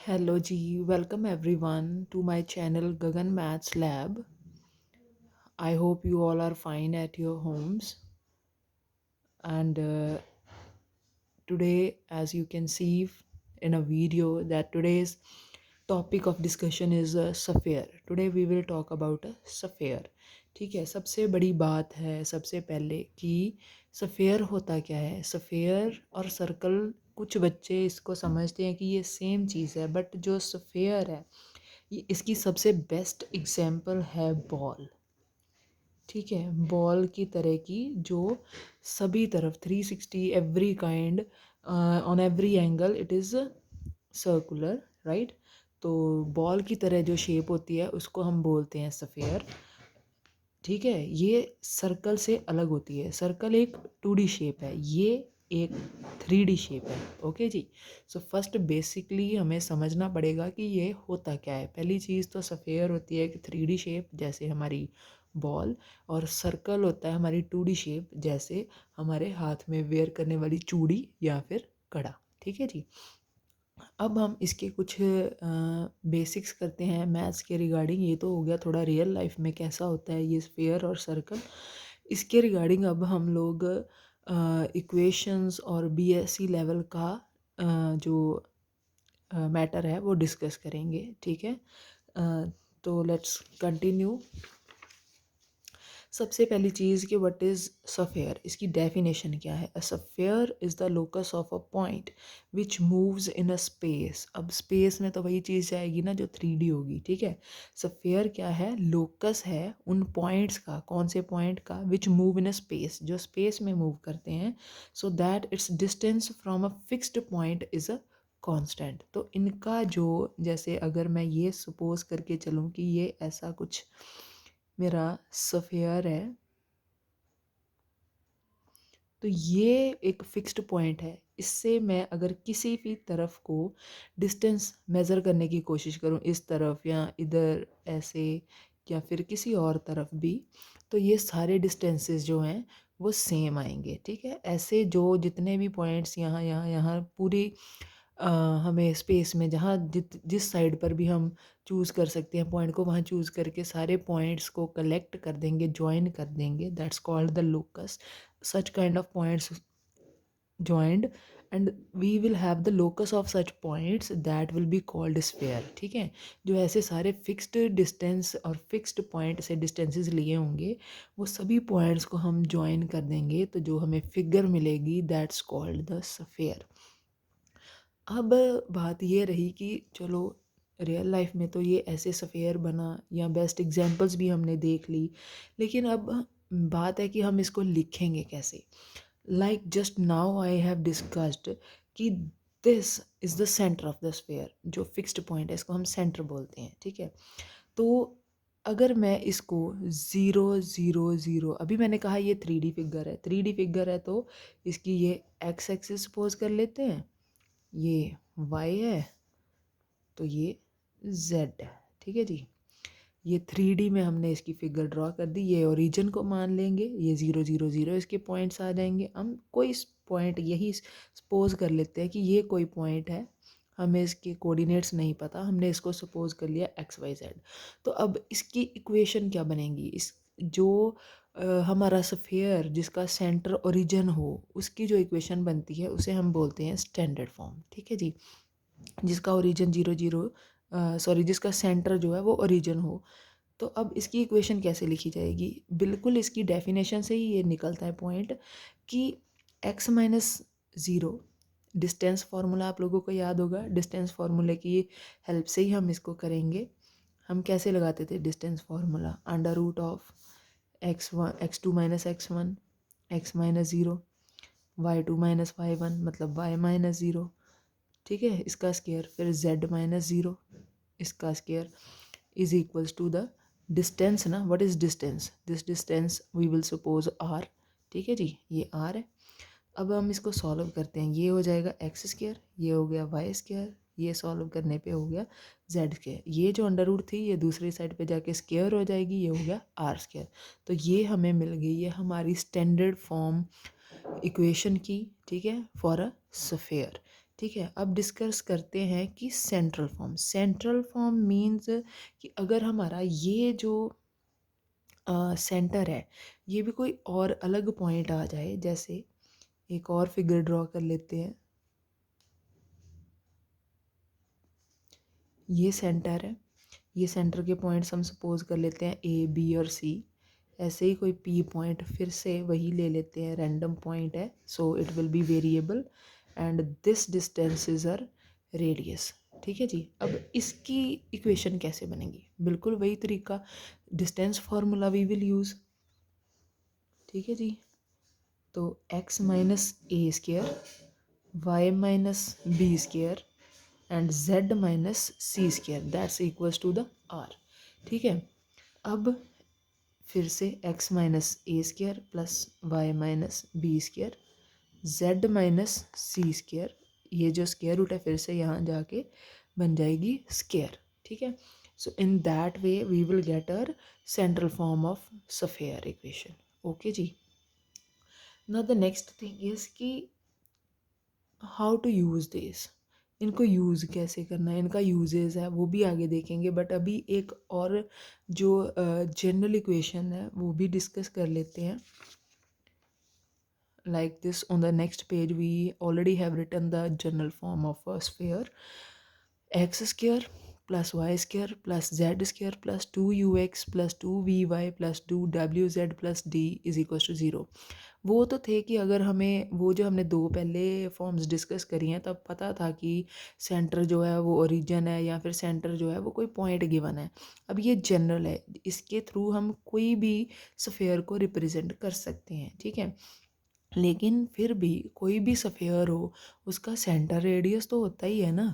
Hello Ji, welcome everyone to my channel Gagan Maths Lab. I hope you all are fine at your homes. And today, as you can see in a video, that today's topic of discussion is sphere. Today we will talk about a sphere. ठीक है, सबसे बड़ी बात है सबसे पहले कि sphere होता क्या है. सफ़ेयर और सर्कल कुछ बच्चे इसको समझते हैं कि ये सेम चीज़ है, बट जो सफ़ेयर है ये इसकी सबसे बेस्ट एग्जाम्पल है बॉल. ठीक है, बॉल की तरह की जो सभी तरफ 360 every kind on every angle it is circular, right. तो बॉल की तरह जो शेप होती है उसको हम बोलते हैं सफ़ेयर. ठीक है, ये सर्कल से अलग होती है. सर्कल एक 2D शेप है, ये एक 3D शेप है. ओके जी. सो फर्स्ट बेसिकली हमें समझना पड़ेगा कि ये होता क्या है. पहली चीज़ तो सफ़ेयर होती है कि 3D शेप जैसे हमारी बॉल, और सर्कल होता है हमारी 2D शेप जैसे हमारे हाथ में वेयर करने वाली चूड़ी या फिर कड़ा. ठीक है जी. अब हम इसके कुछ बेसिक्स करते हैं मैथ्स के रिगार्डिंग. ये तो हो गया थोड़ा रियल लाइफ में कैसा होता है ये स्फीयर और सर्कल. इसके रिगार्डिंग अब हम लोग इक्वेशंस और बीएससी लेवल का जो मैटर है वो डिस्कस करेंगे. ठीक है, तो लेट्स कंटिन्यू. सबसे पहली चीज़ कि व्हाट इज़ सफ़ेयर, इसकी डेफिनेशन क्या है. A sphere is the locus of a point which moves in a space. अब स्पेस में तो वही चीज़ जाएगी ना जो 3D होगी. ठीक है, सफ़ेयर क्या है, लोकस है उन पॉइंट्स का. कौन से पॉइंट का, which move in a space, जो स्पेस में मूव करते हैं. So that it's distance from a fixed point is a constant. तो इनका जो, जैसे अगर मैं ये सपोज करके चलूँ कि ये ऐसा कुछ मेरा सफ़ेयर है, तो ये एक फिक्स्ड पॉइंट है. इससे मैं अगर किसी भी तरफ को डिस्टेंस मेज़र करने की कोशिश करूं, इस तरफ या इधर ऐसे या फिर किसी और तरफ भी, तो ये सारे डिस्टेंसेस जो हैं वो सेम आएंगे. ठीक है, ऐसे जो जितने भी पॉइंट्स यहाँ यहाँ यहाँ पूरी हमें स्पेस में जहाँ जिस साइड पर भी हम चूज़ कर सकते हैं पॉइंट को, वहाँ चूज़ करके सारे पॉइंट्स को कलेक्ट कर देंगे, जॉइन कर देंगे. That's called the locus. such kind of points joined and we will have the locus of such points that will be called sphere. ठीक है, जो ऐसे सारे फिक्स्ड डिस्टेंस और फिक्स्ड पॉइंट से डिस्टेंसेस लिए होंगे वो सभी पॉइंट्स को हम ज्वाइन कर देंगे, तो जो हमें फिगर मिलेगी दैट्स कॉल्ड द स्फीयर. अब बात ये रही कि चलो रियल लाइफ में तो ये ऐसे सफ़ेयर बना, या बेस्ट एग्जांपल्स भी हमने देख ली, लेकिन अब बात है कि हम इसको लिखेंगे कैसे. Like just now I have discussed कि this is the centre of the sphere. जो फिक्स्ड पॉइंट है इसको हम सेंटर बोलते हैं. ठीक है, तो अगर मैं इसको 0 0 0, अभी मैंने कहा ये 3D फिगर है. 3D फिगर है तो इसकी ये एक्स एक्सिस सपोज कर लेते हैं, ये y है, तो ये z है. ठीक है जी, ये 3D में हमने इसकी फिगर ड्रॉ कर दी. ये ओरिजिन को मान लेंगे, ये 0 0 0 इसके पॉइंट्स आ जाएंगे. हम कोई पॉइंट यही सपोज कर लेते हैं कि ये कोई पॉइंट है, हमें इसके कोऑर्डिनेट्स नहीं पता, हमने इसको सपोज कर लिया XYZ. तो अब इसकी इक्वेशन क्या बनेगी, इस जो हमारा सफ़ेयर जिसका सेंटर ओरिजिन हो उसकी जो इक्वेशन बनती है उसे हम बोलते हैं स्टैंडर्ड फॉर्म. ठीक है जी, जिसका ओरिजिन 0 0 सॉरी जिसका सेंटर जो है वो ओरिजिन हो. तो अब इसकी इक्वेशन कैसे लिखी जाएगी, बिल्कुल इसकी डेफिनेशन से ही ये निकलता है पॉइंट कि x माइनस 0, डिस्टेंस फार्मूला आप लोगों को याद होगा. डिस्टेंस फार्मूले की हेल्प से ही हम इसको करेंगे. हम कैसे लगाते थे distance formula, under root of x2 minus x1 x minus 0, y2 minus y1 मतलब y माइनस 0. ठीक है, इसका स्केयर फिर z माइनस 0, इसका square is equals to the distance ना. What is distance, this distance we will suppose r. ठीक है जी, ये r है. अब हम इसको सॉल्व करते हैं, ये हो जाएगा एक्स स्केयर, ये हो गया वाई स्केयर, ये सॉल्व करने पे हो गया जेड स्केयर. ये जो अंडर रूट थी ये दूसरी साइड पे जाके स्केयर हो जाएगी, ये हो गया आर स्केयर. तो ये हमें मिल गई, ये हमारी स्टैंडर्ड फॉर्म इक्वेशन की. ठीक है, फॉर अ सफ़ेयर. ठीक है, अब डिस्कस करते हैं कि central form. Central form means कि अगर हमारा ये जो सेंटर है ये भी कोई और अलग पॉइंट आ जाए, जैसे एक और फिगर ड्रॉ कर लेते हैं। ये सेंटर है, ये सेंटर के पॉइंट्स हम सपोज कर लेते हैं ए बी और सी। ऐसे ही कोई पी पॉइंट फिर से वही ले लेते हैं, रैंडम पॉइंट है, so it will be variable and this distance is uh radius. ठीक है जी, अब इसकी इक्वेशन कैसे बनेगी? बिल्कुल वही तरीका, distance formula we will use. ठीक है जी, तो x minus A square, Y minus B square and z minus C square that's equals to the r। ठीक है, अब फिर से x minus A square plus Y minus B square, z minus C square, ये जो square root है फिर से यहाँ जाके बन जाएगी स्केयर। ठीक है, so in that way we will get uh central form of sphere equation. Okay जी, now the next thing is कि हाउ टू यूज़ दिस, इनको यूज़ कैसे करना है, इनका यूजेस है वो भी आगे देखेंगे, बट अभी एक और जो जनरल इक्वेशन है वो भी डिस्कस कर लेते हैं। Like this, on the next page we already have written the general form of a sphere: x square plus y square plus z square plus 2ux plus 2vy plus 2wz plus d is equals to 0। वो तो थे कि अगर हमें वो जो हमने दो पहले फॉर्म्स डिस्कस करी हैं तब पता था कि सेंटर जो है वो ओरिजिन है या फिर सेंटर जो है वो कोई पॉइंट गिवन है। अब ये जनरल है, इसके थ्रू हम कोई भी स्फीयर को रिप्रेजेंट कर सकते हैं। ठीक है, लेकिन फिर भी कोई भी स्फीयर हो उसका सेंटर रेडियस तो होता ही है ना,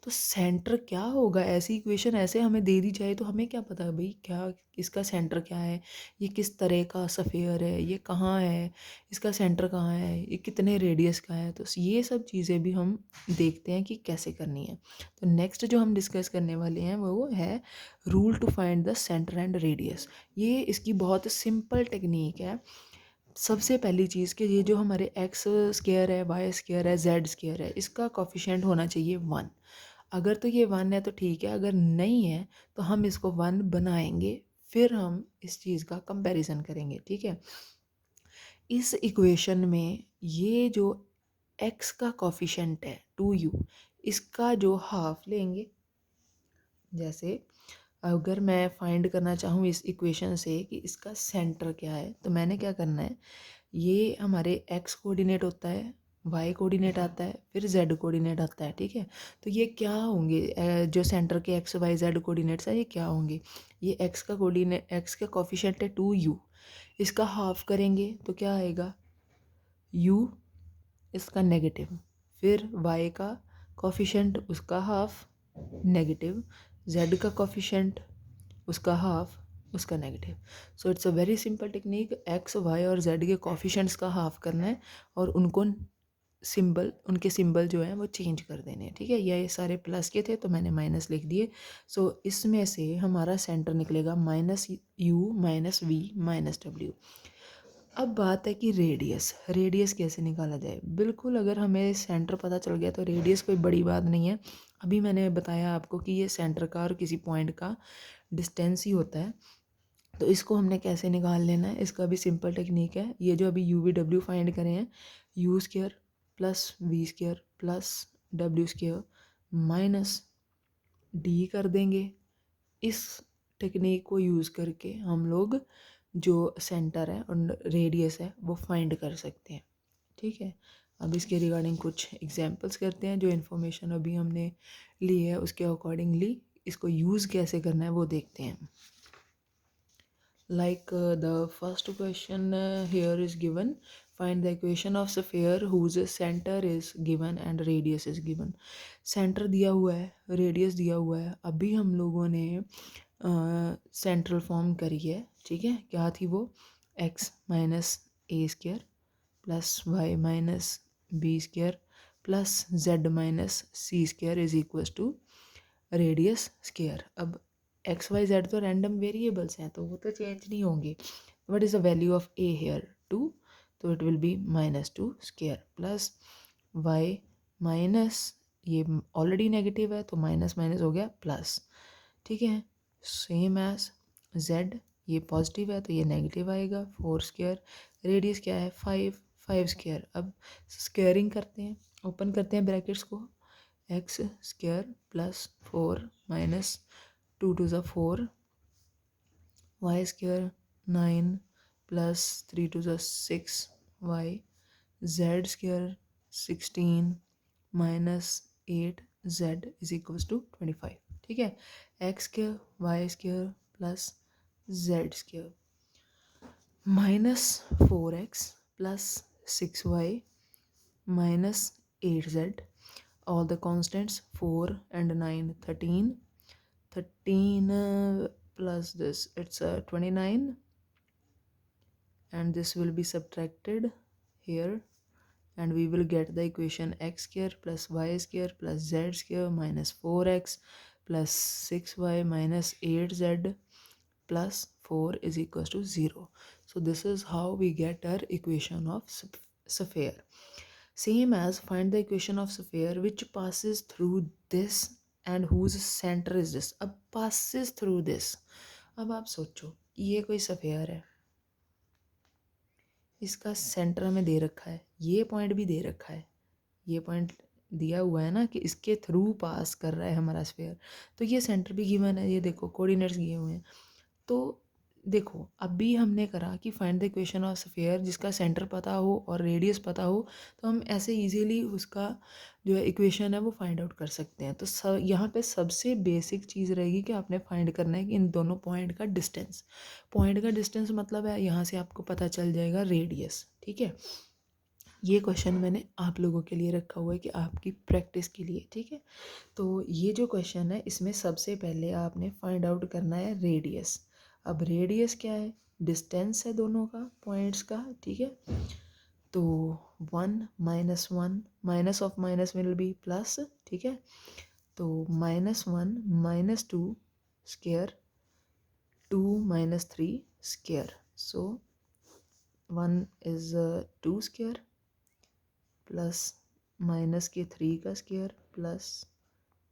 तो सेंटर क्या होगा? ऐसी इक्वेशन ऐसे हमें दे दी जाए तो हमें क्या पता है भाई क्या इसका सेंटर क्या है, ये किस तरह का स्फीयर है, ये कहाँ है, इसका सेंटर कहाँ है, ये कितने रेडियस का है। तो ये सब चीज़ें भी हम देखते हैं कि कैसे करनी है। तो नेक्स्ट जो हम डिस्कस करने वाले हैं वो है rule to find the centre and radius. ये इसकी बहुत सिंपल टेक्निक है। सबसे पहली चीज़ कि ये जो हमारे एक्स स्क्वायर है, वाई स्क्वायर है, जेड स्क्वायर है, इसका कोफिशिएंट होना चाहिए 1। अगर तो ये 1 है तो ठीक है, अगर नहीं है तो हम इसको 1 बनाएंगे, फिर हम इस चीज़ का कंपैरिजन करेंगे। ठीक है, इस इक्वेशन में ये जो एक्स का कोफिशिएंट है 2u, इसका जो हाफ लेंगे। जैसे अगर मैं फाइंड करना चाहूँ इस इक्वेशन से कि इसका सेंटर क्या है, तो मैंने क्या करना है, ये हमारे एक्स कोऑर्डिनेट होता है, वाई कोऑर्डिनेट आता है, फिर जेड कोऑर्डिनेट आता है। ठीक है, तो ये क्या होंगे जो सेंटर के एक्स वाई जेड कोऑर्डिनेट्स है ये क्या होंगे? ये एक्स का कोऑर्डिनेट, एक्स का कोफिशिएंट है 2u, इसका हाफ करेंगे तो क्या आएगा u, इसका नेगेटिव, फिर y का कोफिशिएंट उसका हाफ नेगेटिव, z का कोफिशिएंट उसका हाफ उसका negative. So it's a very simple technique, x y और जेड के कोफिशिएंट्स का हाफ करना है और उनको सिंबल, उनके सिंबल जो है वो चेंज कर देने हैं। ठीक है, ये सारे प्लस के थे तो मैंने माइनस लिख दिए। सो इसमें से हमारा सेंटर निकलेगा minus u minus v minus डब्ल्यू। अब बात है कि रेडियस, रेडियस कैसे निकाला जाए? बिल्कुल, अगर हमें सेंटर पता चल गया तो रेडियस कोई बड़ी बात नहीं है। अभी मैंने बताया आपको कि ये सेंटर का और किसी पॉइंट का डिस्टेंस ही होता है, तो इसको हमने कैसे निकाल लेना है, इसका भी सिंपल टेक्निक है। ये जो अभी यू वी डब्ल्यू फाइंड करें हैं, u square plus v square plus डब्ल्यू स्क्वायर माइनस डी कर देंगे। इस टेक्निक को यूज़ करके हम लोग जो सेंटर है और रेडियस है वो फाइंड कर सकते हैं। ठीक है, अब इसके रिगार्डिंग कुछ एग्जांपल्स करते हैं। जो इन्फॉर्मेशन अभी हमने ली है उसके अकॉर्डिंगली इसको यूज़ कैसे करना है वो देखते हैं। Like the first question here is given: find the equation of sphere whose center is given and radius is given। Centre दिया हुआ है, रेडियस दिया हुआ है। अभी हम लोगों ने सेंट्रल फॉर्म करी है। ठीक है, क्या थी वो? X minus a square plus Y minus b square plus z minus c square is equals to radius square. अब एक्स वाई जेड तो रैंडम वेरिएबल्स हैं तो वो तो चेंज नहीं होंगे। What is the value of a here? 2, तो it will be -2 square plus Y minus, ये ऑलरेडी नेगेटिव है तो माइनस माइनस हो गया प्लस, ठीक है। सेम एज z, ये पॉजिटिव है तो ये नेगेटिव आएगा, 4 स्क्वायर, रेडियस क्या है 5, 5 स्क्वायर। अब स्क्वेयरिंग करते हैं, ओपन करते हैं ब्रैकेट्स को, x square plus 4 minus 2 two ज़ा 4, वाई स्क्वायर 9 प्लस 3 टू ज़ा 6 y, z square 16 minus 8 z is equals to 25, ठीक है। X square y square plus Z square minus 4x plus 6y minus 8z, all the constants 4 and 9 13, 13 plus this it's 29, and this will be subtracted here, and we will get the equation x square plus y square plus z square minus 4x plus 6y minus 8z plus 4 is equals to 0. So this is how we get our equation of sphere. Same as find the equation of sphere which passes through this and whose center is this. अब passes through this, अब आप सोचो ये कोई sphere है, इसका centre हमें दे रखा है, ये पॉइंट भी दे रखा है, ये पॉइंट दिया हुआ है ना कि इसके थ्रू पास कर रहा है हमारा स्फीयर, तो ये सेंटर भी गिवन है, ये देखो कोऑर्डिनेट्स दिए हुए हैं। तो देखो अभी हमने करा कि find the equation of sphere जिसका सेंटर पता हो और रेडियस पता हो, तो हम ऐसे इजीली उसका जो है इक्वेशन है वो फाइंड आउट कर सकते हैं। तो यहाँ पे सबसे बेसिक चीज़ रहेगी कि आपने फाइंड करना है कि इन दोनों पॉइंट का डिस्टेंस, पॉइंट का डिस्टेंस मतलब है यहाँ से आपको पता चल जाएगा रेडियस, ठीक है। ये क्वेश्चन मैंने आप लोगों के लिए रखा हुआ है कि आपकी प्रैक्टिस के लिए, ठीक है। तो ये जो क्वेश्चन है इसमें सबसे पहले आपने फाइंड आउट करना है रेडियस। अब रेडियस क्या है, डिस्टेंस है दोनों का पॉइंट्स का, ठीक है। तो 1 minus 1 minus of minus will be plus, ठीक है। तो -1 -2 square 2 minus 3 square, so 1 is 2 square plus minus के 3 का स्क्वायर प्लस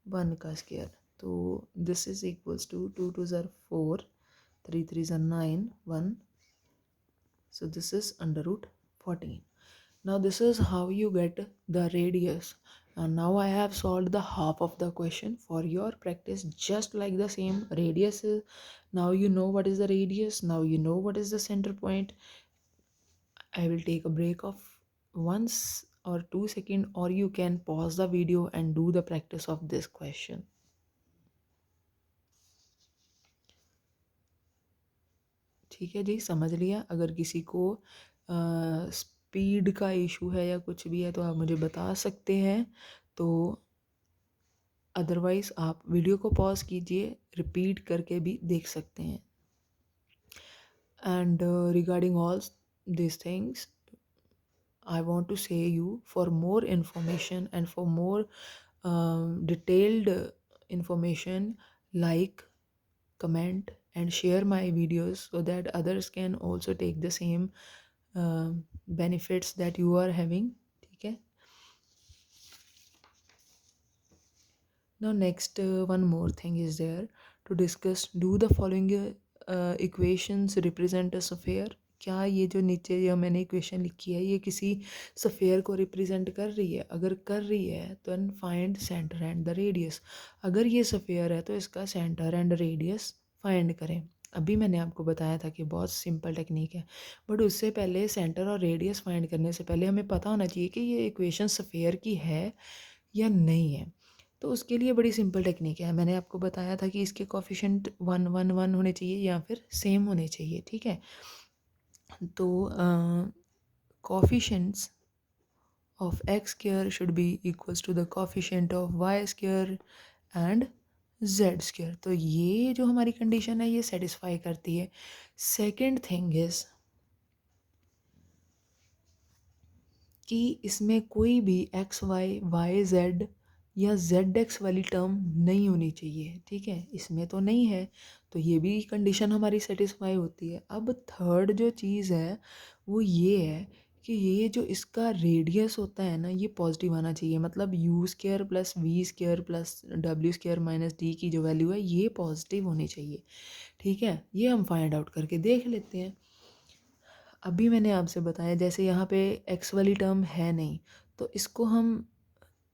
1 का स्क्वायर, तो दिस इज इक्वल्स टू 2 2 ज़र 4, 3 3 ज़र 9 1, so this is under root 14. Now this is how you get the radius, and now I have solved the half of the question for your practice, just like the same radius is, now you know what is the radius, now you know what is the center point. I will take a break of 1 or 2 seconds, or you can pause the video and do the practice of this question. ठीक है जी, समझ लिया। अगर किसी को speed का issue है या कुछ भी है तो आप मुझे बता सकते हैं, तो अदरवाइज़ आप वीडियो को पॉज कीजिए, रिपीट करके भी देख सकते हैं। And regarding all this things I want to say you, for more information and for more detailed information, like, comment and share my videos so that others can also take the same benefits that you are having, ठीक है। Now next one more thing is there to discuss, do the following equations represent a sphere? क्या ये जो नीचे जो मैंने equation लिखी है ये किसी स्फेयर को रिप्रेजेंट कर रही है? अगर कर रही है तो find centre and the radius. अगर ये स्फेयर है तो इसका सेंटर एंड रेडियस फाइंड करें। अभी मैंने आपको बताया था कि बहुत सिंपल टेक्निक है, बट उससे पहले सेंटर और रेडियस फाइंड करने से पहले हमें पता होना चाहिए कि ये इक्वेशन स्फेयर की है या नहीं है। तो उसके लिए बड़ी सिंपल टेक्निक है, मैंने आपको बताया था कि इसके कोफिशिएंट 1 1 1 होने चाहिए या फिर सेम होने चाहिए, ठीक है। तो coefficients of x square should be equals to the coefficient of y square and z square. तो ये जो हमारी कंडीशन है ये सेटिस्फाई करती है। सेकेंड थिंग इज कि इसमें कोई भी एक्स वाई वाई जेड या जेड एक्स वाली टर्म नहीं होनी चाहिए, ठीक है। इसमें तो नहीं है, तो ये भी कंडीशन हमारी सेटिस्फाई होती है। अब थर्ड जो चीज़ है वो ये है कि ये जो इसका रेडियस होता है ना, ये पॉजिटिव आना चाहिए, मतलब u square plus v square plus डब्ल्यू स्क्वायर माइनस डी की जो वैल्यू है ये पॉजिटिव होनी चाहिए। ठीक है, ये हम फाइंड आउट करके देख लेते हैं। अभी मैंने आपसे बताया जैसे यहाँ पे एक्स वाली टर्म है नहीं, तो इसको हम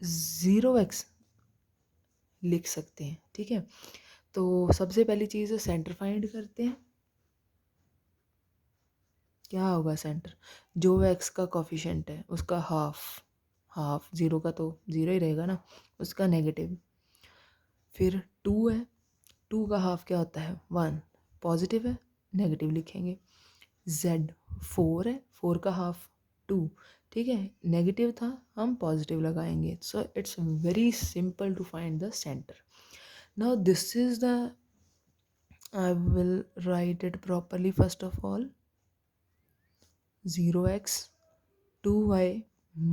0x लिख सकते हैं। ठीक है, तो सबसे पहली चीज़ सेंटर फाइंड करते हैं। क्या होगा सेंटर, जो एक्स का कोफिशिएंट है उसका हाफ, हाफ ज़ीरो का तो ज़ीरो ही रहेगा ना, उसका नेगेटिव। फिर 2 है, 2 का हाफ क्या होता है 1, पॉजिटिव है, नेगेटिव लिखेंगे। z 4 है, 4 का हाफ 2, ठीक है, नेगेटिव था, हम पॉजिटिव लगाएंगे। So it's very simple to find the centre. Now this is the, I will write it properly. First of all 0x 2y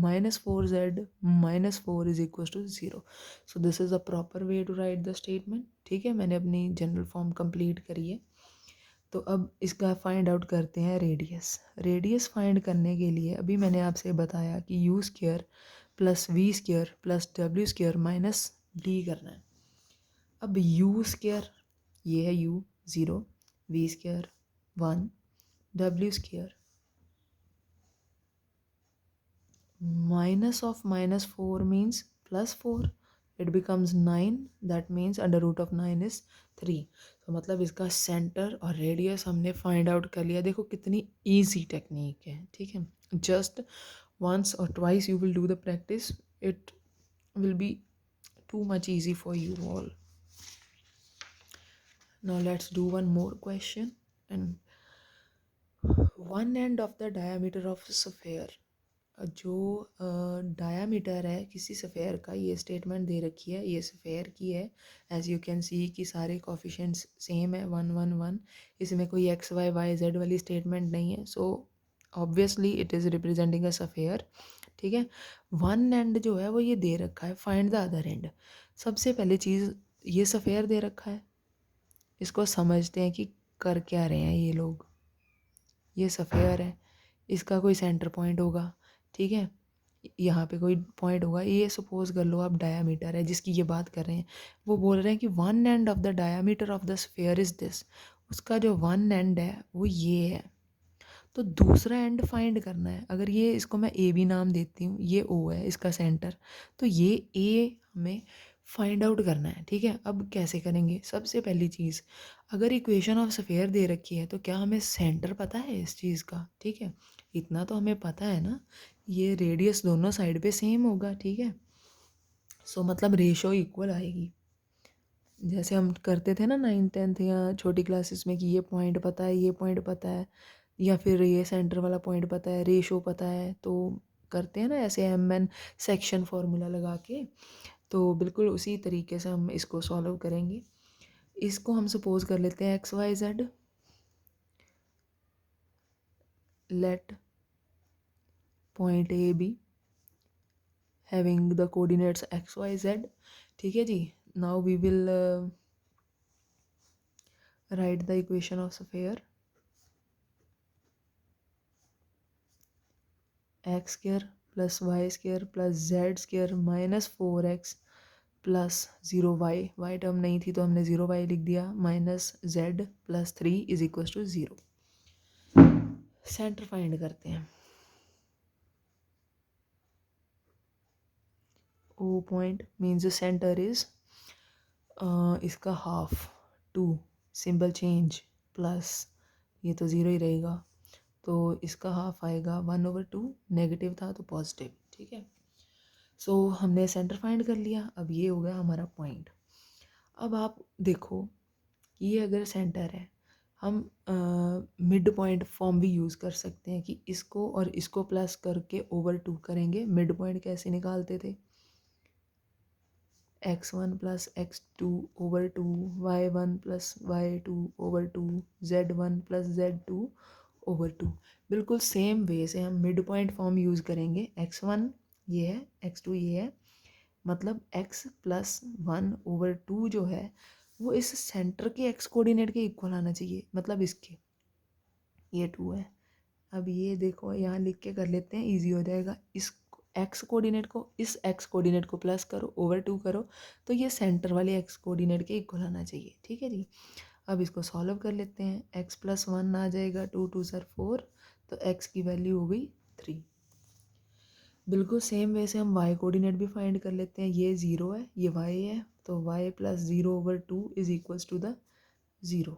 minus 4z minus 4 is equals to 0. So this is a proper way to write the statement. ठीक है, मैंने अपनी general form complete करी है। तो अब इसका find out करते हैं रेडियस। रेडियस फाइंड करने के लिए अभी मैंने आपसे बताया कि u square plus v square plus डब्ल्यू स्क्वायर माइनस डी करना है। अब यू स्क्वायर ये है यू 0, वी स्क्वायर 1, डब्ल्यू square minus of minus 4 means plus 4, it becomes 9, that means under root of 9 is 3। तो मतलब इसका सेंटर और रेडियस हमने फाइंड आउट कर लिया। देखो कितनी इजी टेक्निक है। ठीक है, just once or twice you will do the practice, it will be too much easy for you all. Now let's do one more question. And one end of the diameter of a sphere, जो diameter है किसी sphere का, ये statement दे रखी है, ये sphere की है। एज यू कैन सी कि सारे कोफिशिएंट्स सेम है 1 1 1, इसमें कोई एक्स वाई वाई जेड वाली स्टेटमेंट नहीं है। So obviously it is representing a sphere. ठीक है, वन एंड जो है वो ये दे रखा है, फाइंड द अदर एंड। सबसे पहली चीज़, ये सफ़ेयर दे रखा है, इसको समझते हैं कि कर क्या रहे हैं ये लोग। ये सफ़ेयर है, इसका कोई सेंटर पॉइंट होगा। ठीक है, यहाँ पे कोई पॉइंट होगा, ये सपोज कर लो आप डायामीटर है जिसकी ये बात कर रहे हैं। वो बोल रहे हैं कि one end of the diameter of the sphere is this, उसका जो वन एंड है वो ये है। तो दूसरा एंड फाइंड करना है। अगर ये इसको मैं ए बी नाम देती हूँ, ये ओ है इसका सेंटर, तो ये ए हमें फाइंड आउट करना है। ठीक है, अब कैसे करेंगे? सबसे पहली चीज़, अगर इक्वेशन ऑफ स्फीयर दे रखी है तो क्या हमें सेंटर पता है इस चीज़ का? ठीक है, इतना तो हमें पता है ना, ये रेडियस दोनों साइड पे सेम होगा। ठीक है, सो मतलब रेशो इक्वल आएगी। जैसे हम करते थे ना 9th 10th या छोटी क्लासेस में कि ये पॉइंट पता है, ये पॉइंट पता है, या फिर ये सेंटर वाला पॉइंट पता है, रेशो पता है, तो करते हैं ना ऐसे एम एन सेक्शन फार्मूला लगा के। तो बिल्कुल उसी तरीके से हम इसको सॉल्व करेंगे। इसको हम सपोज कर लेते हैं X Y Z, let point A B having the coordinates X Y Z. ठीक है जी, now we will write the equation of sphere. X square plus Y square plus Z square minus 4x plus 0y, Y term नहीं थी तो हमने 0y लिख दिया, minus Z plus 3 is equal to 0। Centre find करते हैं। O point means centre is इसका half 2, symbol change plus, ये तो 0 ही रहेगा, तो इसका हाफ आएगा 1/2, नेगेटिव था तो पॉजिटिव। ठीक है, सो हमने सेंटर फाइंड कर लिया। अब ये हो गया हमारा पॉइंट। अब आप देखो, ये अगर सेंटर है, हम मिड पॉइंट फॉर्म भी यूज़ कर सकते हैं कि इसको और इसको प्लस करके ओवर 2 करेंगे। मिड पॉइंट कैसे निकालते थे? x1 plus x2 over 2, y1 plus y2 over 2, z1 plus z2 over 2। बिल्कुल सेम वे से हम मिड पॉइंट फॉर्म यूज़ करेंगे। x1 ये है, x2 ये है, मतलब x प्लस 1 ओवर 2 जो है वो इस सेंटर के x कोऑर्डिनेट के इक्वल आना चाहिए, मतलब इसके, ये 2 है, अब ये देखो यहाँ लिख के कर लेते हैं, इजी हो जाएगा। इस एक्स कोऑर्डिनेट को इस एक्स कोऑर्डिनेट को प्लस करो, ओवर 2 करो, तो ये सेंटर वाले एक्स कोऑर्डिनेट के इक्वल आना चाहिए, ठीक है जी। अब इसको सॉल्व कर लेते हैं, एक्स प्लस 1 आ जाएगा, 2 2 सर 4, तो एक्स की वैल्यू हो गई 3। बिल्कुल सेम वे से हम y कोऑर्डिनेट भी फाइंड कर लेते हैं, ये 0 है, ये y है, तो y plus 0 over 2 is equals to the 0।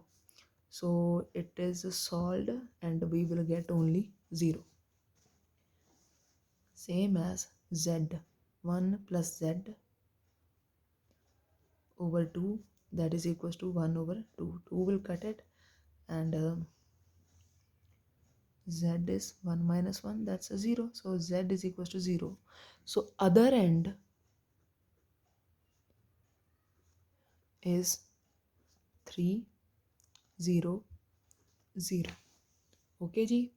So it is solved and we will get only 0. Same as z, 1 plus z over 2, that is equals to 1 over 2. 2 will cut it, and z is 1 minus 1, that's a 0. So z is equals to 0. So other end is 3 0 0. Okay ji.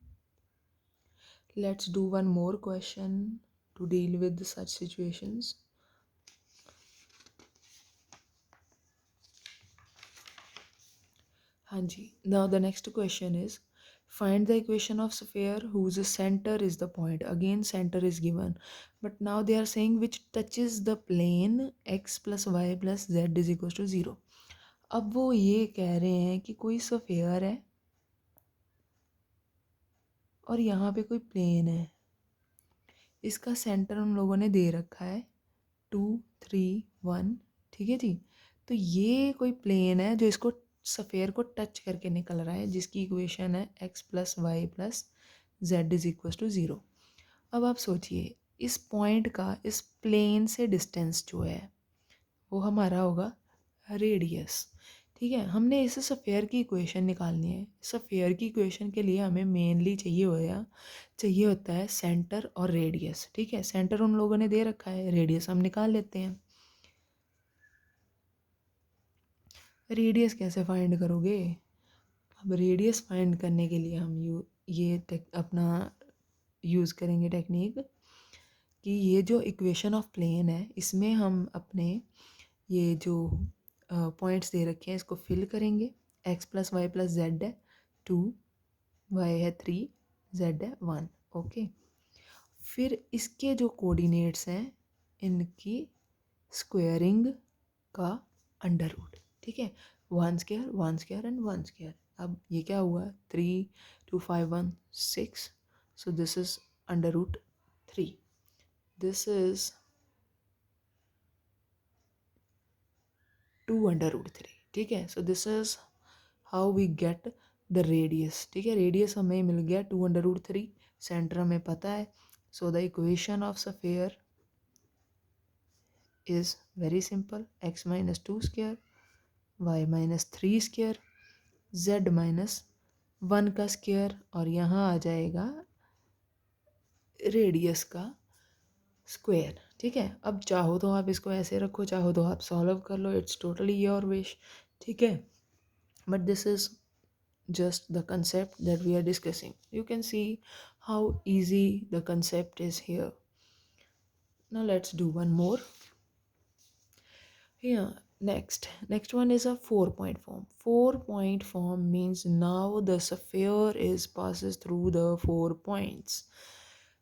Let's do one more question to deal with such situations. Hanji. Now the next question is, find the equation of sphere whose center is the point. Again center is given, but now they are saying which touches the plane x plus y plus z is equals to 0. अब वो ये कह रहे हैं कि कोई sphere है और यहाँ पे कोई प्लेन है, इसका सेंटर उन लोगों ने दे रखा है 2 3 1, ठीक है जी। तो ये कोई प्लेन है जो इसको स्फीयर को टच करके निकल रहा है, जिसकी इक्वेशन है x plus y plus z is equal to 0। अब आप सोचिए इस पॉइंट का इस प्लेन से डिस्टेंस जो है वो हमारा होगा रेडियस, ठीक है। हमने इस स्फीयर की इक्वेशन निकालनी है। स्फीयर की इक्वेशन के लिए हमें मेनली चाहिए होता है सेंटर और रेडियस, ठीक है। सेंटर उन लोगों ने दे रखा है, रेडियस हम निकाल लेते हैं। रेडियस कैसे फाइंड करोगे? अब रेडियस फाइंड करने के लिए हम अपना यूज़ करेंगे टेक्निक कि ये जो इक्वेशन ऑफ प्लेन है इसमें हम अपने ये जो पॉइंट्स दे रखे हैं इसको फिल करेंगे। x plus y plus z है 2, y है 3, z है 1, ओके। फिर इसके जो कोऑर्डिनेट्स हैं इनकी स्क्वायरिंग का अंडर रूट, ठीक है। 1 स्क्वायर एंड 1 स्क्वायर। अब ये क्या हुआ, 3 2 5 1 6, so this is under root 3, this is 2 under root 3, ठीक है। So this is how we get the radius, ठीक है। रेडियस हमें मिल गया 2 अंडर रूट 3, सेंटर हमें पता है। So the equation of sphere is very simple, x minus 2 square y minus 3 square z minus 1 का स्क्वायर, और यहाँ आ जाएगा रेडियस का स्क्वायर, ठीक है। अब चाहो तो आप इसको ऐसे रखो, चाहो तो आप सॉल्व कर लो, इट्स टोटली योर विश, ठीक है। But this is just the concept that we are discussing. You can see how easy the concept is here. Now let's do one more. Here, next one is a 4-point form. 4-point form means now the sphere is passes through the 4 points.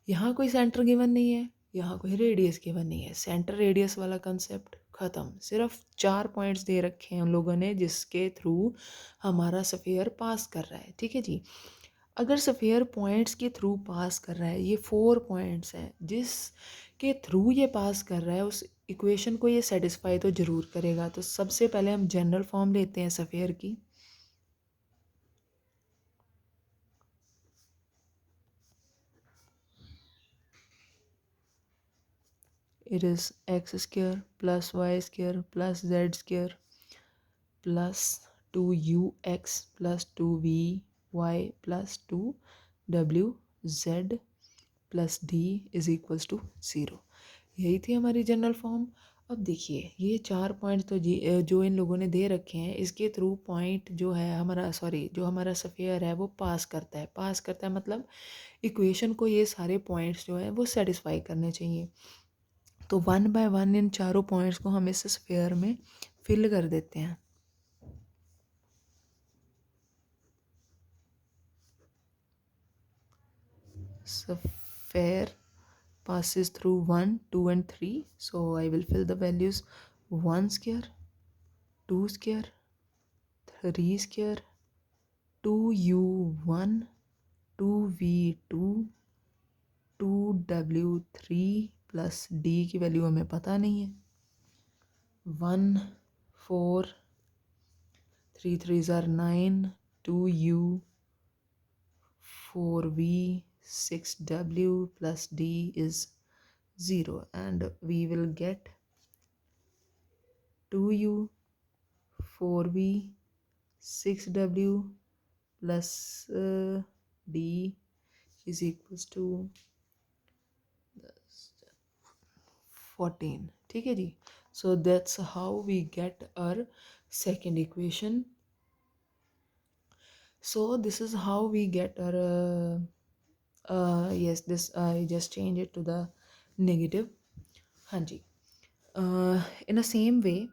यहाँ कोई centre given नहीं है, यहाँ कोई radius given नहीं है, centre radius वाला concept ख़त्म। सिर्फ 4 पॉइंट्स दे रखे हैं उन लोगों ने जिसके थ्रू हमारा स्फीयर पास कर रहा है, ठीक है जी। अगर स्फीयर पॉइंट्स के थ्रू पास कर रहा है, ये 4 पॉइंट्स हैं जिस के थ्रू ये पास कर रहा है, उस इक्वेशन को ये सेटिस्फाई तो ज़रूर करेगा। तो सबसे पहले हम जनरल फॉर्म लेते हैं स्फीयर की। It is x square plus y square plus z square plus 2ux plus 2vy plus 2wz plus d is equals to 0। यही थी हमारी जनरल फॉर्म। अब देखिए ये 4 पॉइंट तो जो इन लोगों ने दे रखे हैं, इसके थ्रू पॉइंट जो है हमारा जो हमारा स्फीयर है वो पास करता है मतलब इक्वेशन को ये सारे पॉइंट्स जो है वो सेटिस्फाई करने चाहिए। तो 1 बाय 1 इन चारों पॉइंट्स को हम इस स्फीयर में फिल कर देते हैं। sphere passes through 1, 2 and 3. So I will fill the values 1 square, 2 square, 3 square, 2u1, 2v2, 2w3 plus d की वैल्यू हमें पता नहीं है. 1 4 3 3s are 9, 2u 4v 6w plus d is 0, and we will get 2u 4v 6w plus d is equals to 14. ठीक है जी. So that's how we get our second equation. So this is how we get our yes, this I just change it to the negative. हाँ जी. In the same way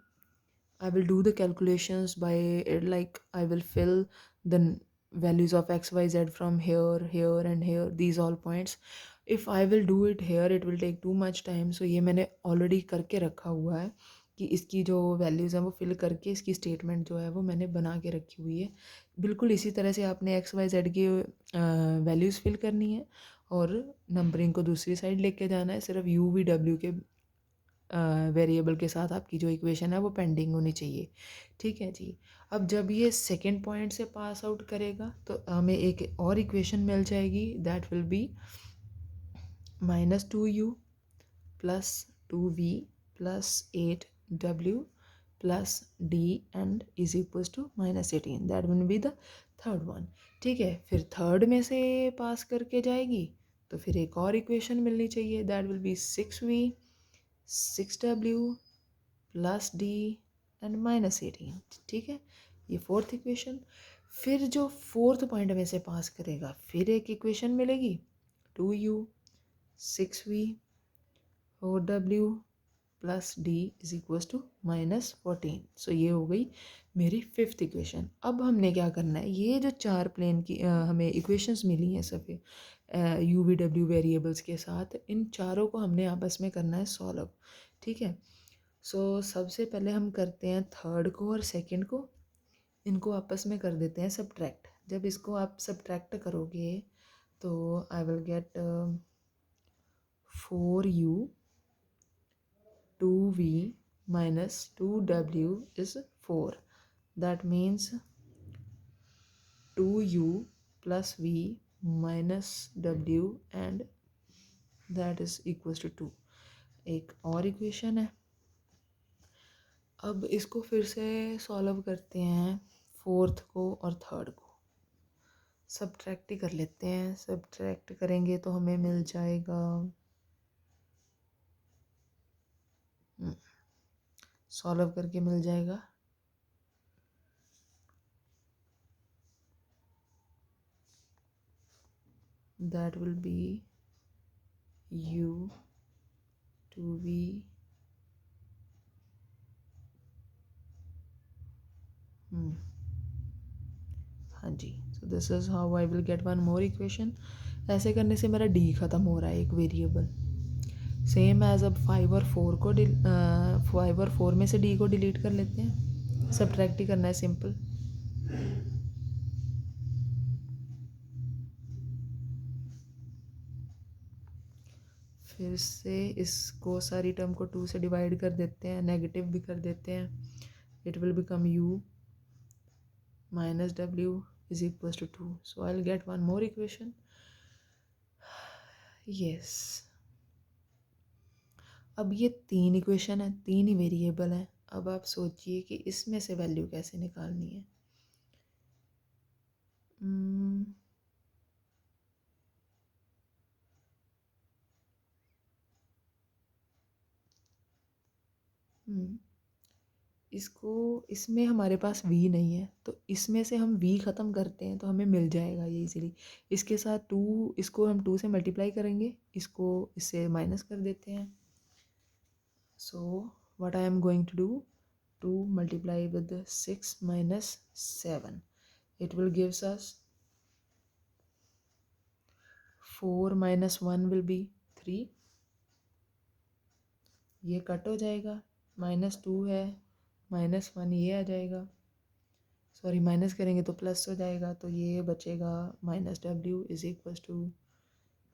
I will do the calculations by it, like I will fill the values of x, y, z from here, here and here, these all points. If I will do it here it will take too much time. So ये मैंने already करके रखा हुआ है कि इसकी जो values हैं वो फिल करके इसकी स्टेटमेंट जो है वो मैंने बना के रखी हुई है. बिल्कुल इसी तरह से आपने एक्स वाई जेड की वैल्यूज़ फिल करनी है और नंबरिंग को दूसरी साइड लेके जाना है. सिर्फ यू वी डब्ल्यू के वेरिएबल के साथ आपकी जो इक्वेशन है वो पेंडिंग होनी चाहिए. ठीक है जी. अब जब ये सेकेंड पॉइंट से पास आउट करेगा तो हमें एक और इक्वेशन मिल जाएगी. That will be -2u plus 2v plus 8w plus d and is equals to -18. That will be the third one. ठीक है. फिर थर्ड में से पास करके जाएगी तो फिर एक और इक्वेशन मिलनी चाहिए. That will be 6v 6w plus d and -18. ठीक है. ये फोर्थ इक्वेशन. फिर जो फोर्थ पॉइंट में से पास करेगा फिर एक इक्वेशन मिलेगी 2u 6v 4w plus d is equals to -14. So ये हो गई मेरी फिफ्थ इक्वेशन. अब हमने क्या करना है, ये जो चार प्लेन की हमें इक्वेशंस मिली हैं सफ़े यू वी डब्ल्यू वेरिएबल्स के साथ, इन चारों को हमने आपस में करना है सॉल्व. ठीक है. सो सबसे पहले हम करते हैं थर्ड को और सेकंड को, इनको आपस में कर देते हैं सब्ट्रैक्ट. जब इसको आप सब्ट्रैक्ट करोगे तो आई will gate 4u 2v minus 2w is 4. That means 2u plus v minus w and that is equals to 2. एक और इक्वेशन है. अब इसको फिर से सॉल्व करते हैं फोर्थ को और थर्ड को. सब्ट्रैक्ट ही कर लेते हैं. सब्ट्रैक्ट करेंगे तो हमें मिल जाएगा सॉल्व करके मिल जाएगा that will be u 2v हाँ जी. So this is how I will get one more equation. ऐसे करने से मेरा d ख़त्म हो रहा है एक वेरिएबल. सेम एज अब 5 और 4 को 5 और 4 में से d को डिलीट कर लेते हैं. सब्ट्रैक्ट ही करना है सिंपल. फिर से इसको सारी टर्म को 2 से डिवाइड कर देते हैं, नेगेटिव भी कर देते हैं. It will become u minus w is equals to 2. So I'll get one more equation. Yes. अब ये तीन इक्वेशन है, तीन ही वेरिएबल हैं. अब आप सोचिए कि इसमें से वैल्यू कैसे निकालनी है. इसको इसमें हमारे पास v नहीं है तो इसमें से हम v ख़त्म करते हैं तो हमें मिल जाएगा ये इजीली. इसके साथ 2, इसको हम 2 से मल्टीप्लाई करेंगे, इसको इससे माइनस कर देते हैं. So what I am going to do, 2 multiply with 6 minus 7, it will gives us 4 minus 1 will be 3, ये कट हो जाएगा, -2 है, -1 ये आ जाएगा, सॉरी माइनस करेंगे तो प्लस हो जाएगा, तो ये बचेगा -w इज इक्वल टू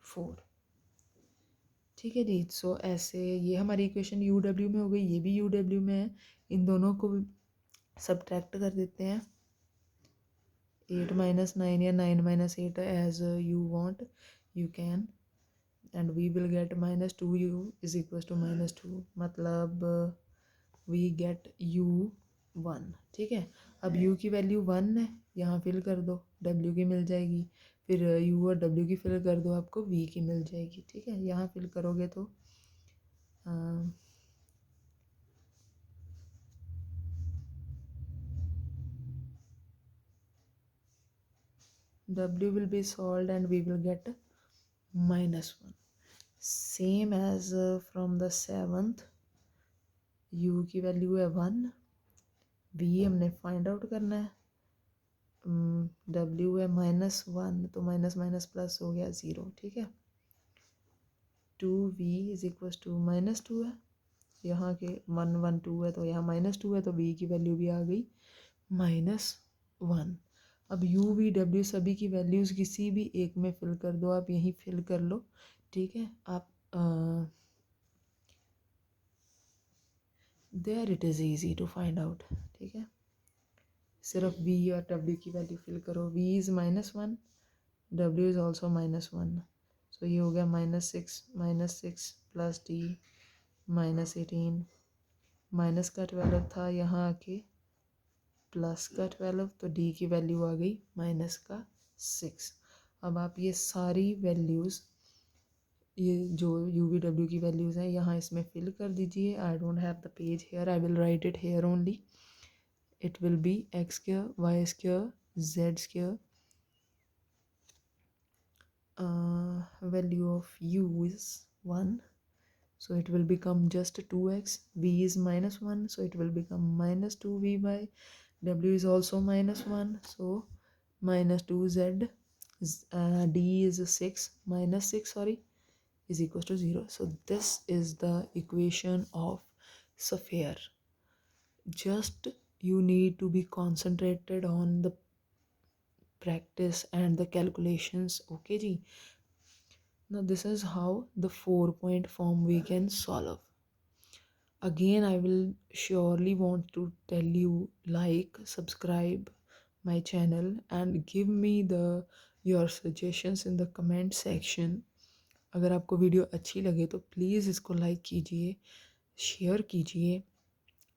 4। ठीक है जी। सो ऐसे ये हमारी इक्वेशन यू डब्ल्यू में हो गई, ये भी यू डब्ल्यू में है, इन दोनों को सब्ट्रैक्ट कर देते हैं। 8 minus 9 या 9 minus 8 as you want you can, and we will get -2u is equals to -2, मतलब we get u1। ठीक है, अब u की वैल्यू 1 है, यहाँ फिल कर दो, w की मिल जाएगी, फिर u और w की फिल कर दो, आपको v की मिल जाएगी। ठीक है, यहाँ फिल करोगे तो w will be solved and we will get -1, same as from the 7th। u की वैल्यू है 1, v हमने फाइंड आउट करना है, w है -1, तो माइनस माइनस प्लस हो गया 0। ठीक है, 2v इज इक्वल टू -2 है, यहाँ के 1 1 2 है, तो यहाँ -2 है, तो v की वैल्यू भी आ गई -1। अब u v w सभी की वैल्यूज़ किसी भी एक में फिल कर दो, आप यहीं फिल कर लो। ठीक है, आप there it is easy to find out. ठीक है, सिर्फ v और w की वैल्यू फिल करो, v is -1, w is also -1, so ये हो गया -6 प्लस d -18, माइनस का 12 था, यहाँ आके प्लस का 12, तो d की वैल्यू आ गई -6। अब आप ये सारी वैल्यूज़, ये जो u v w की वैल्यूज़ हैं, यहाँ इसमें फिल कर दीजिए। I don't have the page here, I will write it here only. It will be x square, y square, z square. Value of u is 1, so it will become just 2x. V is -1, so it will become -2v by w is also -1, so -2z. D is 6 minus 6, sorry, is equals to 0. So this is the equation of sphere. Just you need to be concentrated on the practice and the calculations. Okay ji, now this is how the 4-point form we can solve. Again I will surely want to tell you, like, subscribe my channel and give me your suggestions in the comment section. अगर आपको video अच्छी लगे तो please इसको like कीजिए, share कीजिए,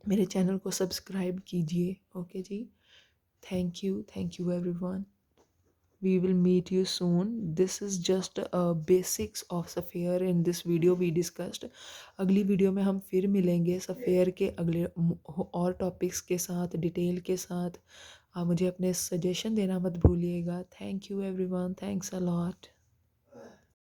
मेरे channel को सब्सक्राइब कीजिए। ओके जी, thank you everyone. We will meet you soon. This is just basics of sphere. In this video we discussed. अगली वीडियो में हम फिर मिलेंगे sphere के अगले और टॉपिक्स के साथ, डिटेल के साथ। आप मुझे अपने सजेशन देना मत भूलिएगा। Thank you everyone, thanks a lot.